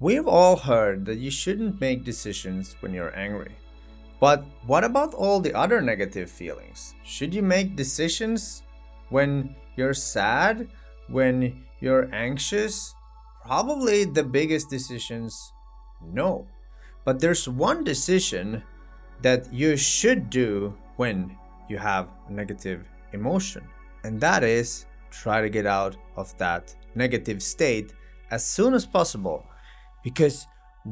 We've all heard that you shouldn't make decisions when you're angry. But what about all the other negative feelings? Should you make decisions when you're sad, when you're anxious? Probably the biggest decisions, no. But there's one decision that you should do when you have a negative emotion, and that is try to get out of that negative state as soon as possible. Because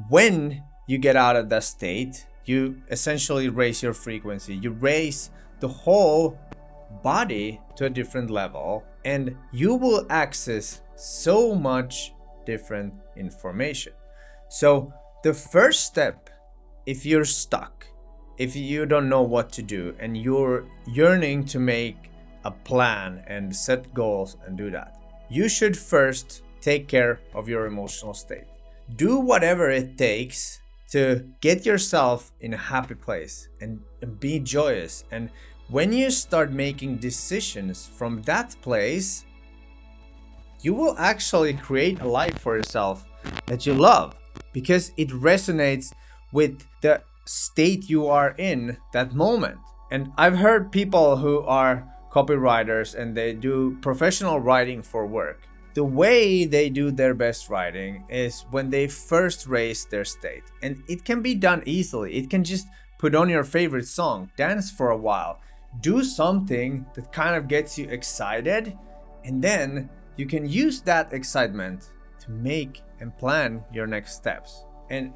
when you get out of that state, you essentially raise your frequency, you raise the whole body to a different level, and you will access so much different information. So, the first step, if you're stuck, if you don't know what to do, and you're yearning to make a plan and set goals and do that, you should first take care of your emotional state. Do whatever it takes to get yourself in a happy place and be joyous. And when you start making decisions from that place, you will actually create a life for yourself that you love because it resonates with the state you are in that moment. And I've heard people who are copywriters and they do professional writing for work. The way they do their best writing is when they first raise their state. And it can be done easily. It can just put on your favorite song, dance for a while, do something that kind of gets you excited, and then you can use that excitement to make and plan your next steps. And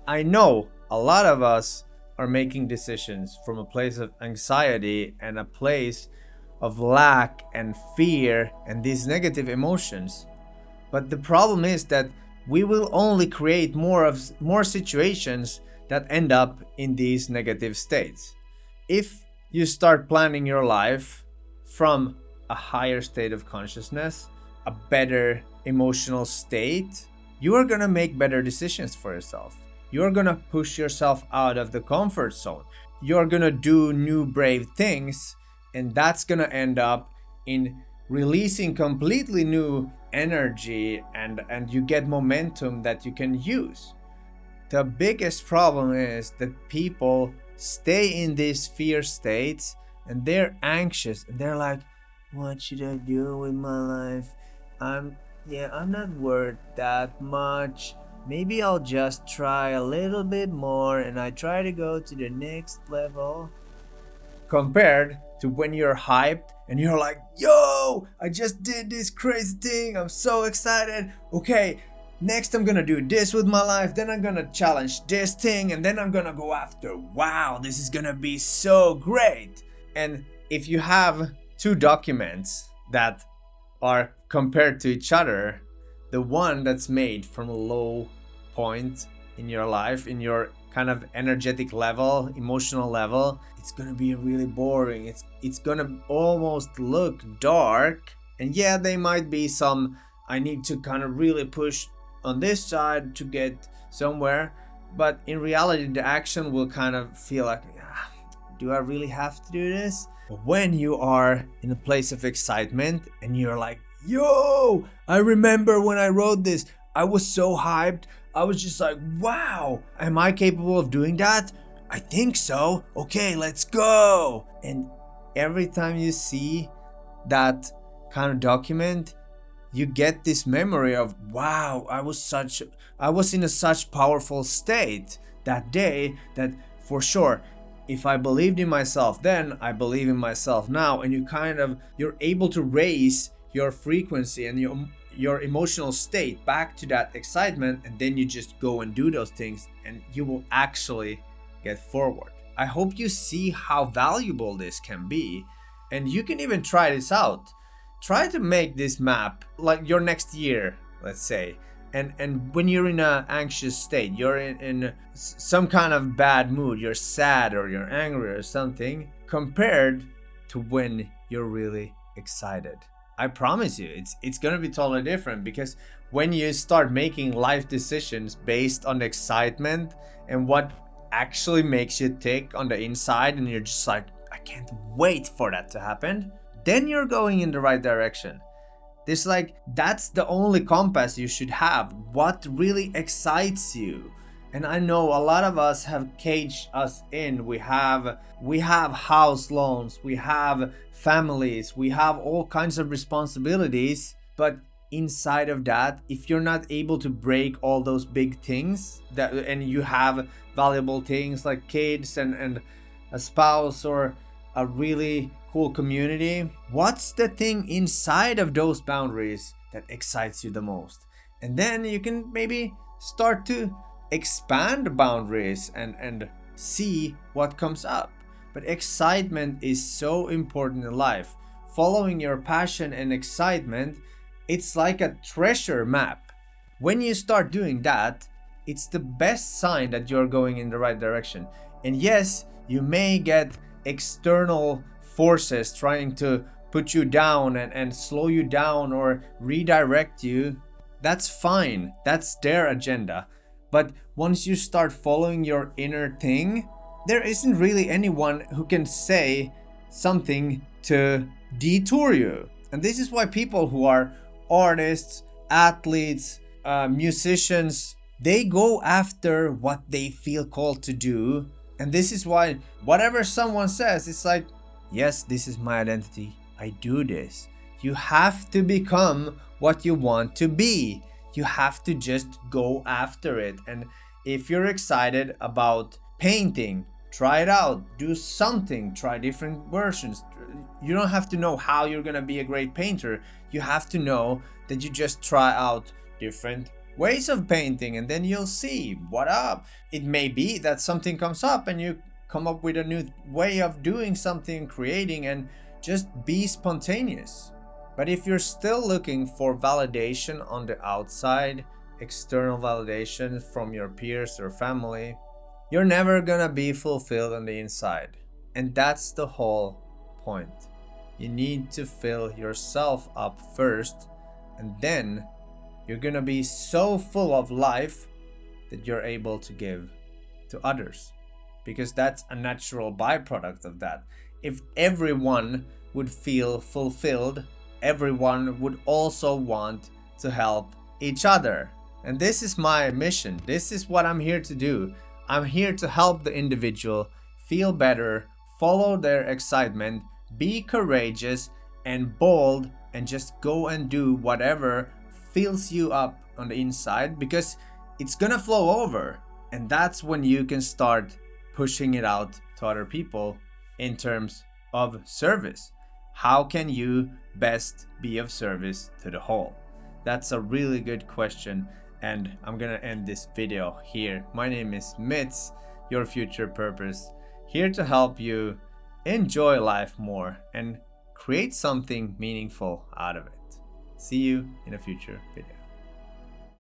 I know a lot of us are making decisions from a place of anxiety and a place of lack and fear and these negative emotions. But the problem is that we will only create more situations that end up in these negative states. If you start planning your life from a higher state of consciousness, a better emotional state, you are going to make better decisions for yourself. You're going to push yourself out of the comfort zone. You're going to do new brave things, and that's going to end up in releasing completely new energy, and you get momentum that you can use. The biggest problem is that people stay in these fear states and they're anxious and they're like, what should I do with my life? I'm not worth that much. Maybe I'll just try a little bit more and I try to go to the next level. Compared to when you're hyped and you're like, yo, I just did this crazy thing. I'm so excited. Okay, next I'm gonna do this with my life. Then I'm gonna challenge this thing. And then I'm gonna go after, wow, this is gonna be so great. And if you have two documents that are compared to each other, the one that's made from a low point in your life, in your kind of energetic level, emotional level, it's gonna be really boring. It's gonna almost look dark. And yeah, there might be some, I need to kind of really push on this side to get somewhere. But in reality, the action will kind of feel like, do I really have to do this? But when you are in a place of excitement and you're like, yo, I remember when I wrote this, I was so hyped. I was just like, wow, am I capable of doing that? I think so. Okay, let's go. And every time you see that kind of document, you get this memory of, wow, I was in a such powerful state that day that for sure, if I believed in myself then, I believe in myself now. And you're able to raise your frequency and your emotional state back to that excitement, and then you just go and do those things and you will actually get forward. I hope you see how valuable this can be, and you can even try this out. Try to make this map like your next year, let's say, and when you're in an anxious state, you're in some kind of bad mood, you're sad or you're angry or something, compared to when you're really excited. I promise you, it's gonna be totally different, because when you start making life decisions based on excitement and what actually makes you tick on the inside, and you're just like, I can't wait for that to happen, then you're going in the right direction. There's like, that's the only compass you should have. What really excites you? And I know a lot of us have caged us in. We have house loans, we have families, we have all kinds of responsibilities, but inside of that, if you're not able to break all those big things that, and you have valuable things like kids and a spouse or a really cool community, what's the thing inside of those boundaries that excites you the most? And then you can maybe start to expand boundaries and see what comes up. But excitement is so important in life. Following your passion and excitement, it's like a treasure map. When you start doing that, it's the best sign that you're going in the right direction. And yes, you may get external forces trying to put you down and slow you down or redirect you. That's fine, that's their agenda. But once you start following your inner thing, there isn't really anyone who can say something to detour you. And this is why people who are artists, athletes, musicians, they go after what they feel called to do. And this is why whatever someone says, it's like, yes, this is my identity. I do this. You have to become what you want to be. You have to just go after it. And if you're excited about painting, try it out. Do something. Try different versions. You don't have to know how you're gonna be a great painter. You have to know that you just try out different ways of painting, and then you'll see what up. It may be that something comes up and you come up with a new way of doing something, creating, and just be spontaneous. But if you're still looking for validation on the outside, external validation from your peers or family, you're never gonna be fulfilled on the inside. And that's the whole point. You need to fill yourself up first, and then you're gonna be so full of life that you're able to give to others, because that's a natural byproduct of that. If everyone would feel fulfilled, everyone would also want to help each other. And this is my mission. This is what I'm here to do. I'm here to help the individual feel better, follow their excitement, be courageous and bold, and just go and do whatever fills you up on the inside, because it's gonna flow over. And that's when you can start pushing it out to other people in terms of service. How can you best be of service to the whole? That's a really good question, and I'm gonna end this video here. My name is Mitz, your future purpose, here to help you enjoy life more and create something meaningful out of it. See you in a future video.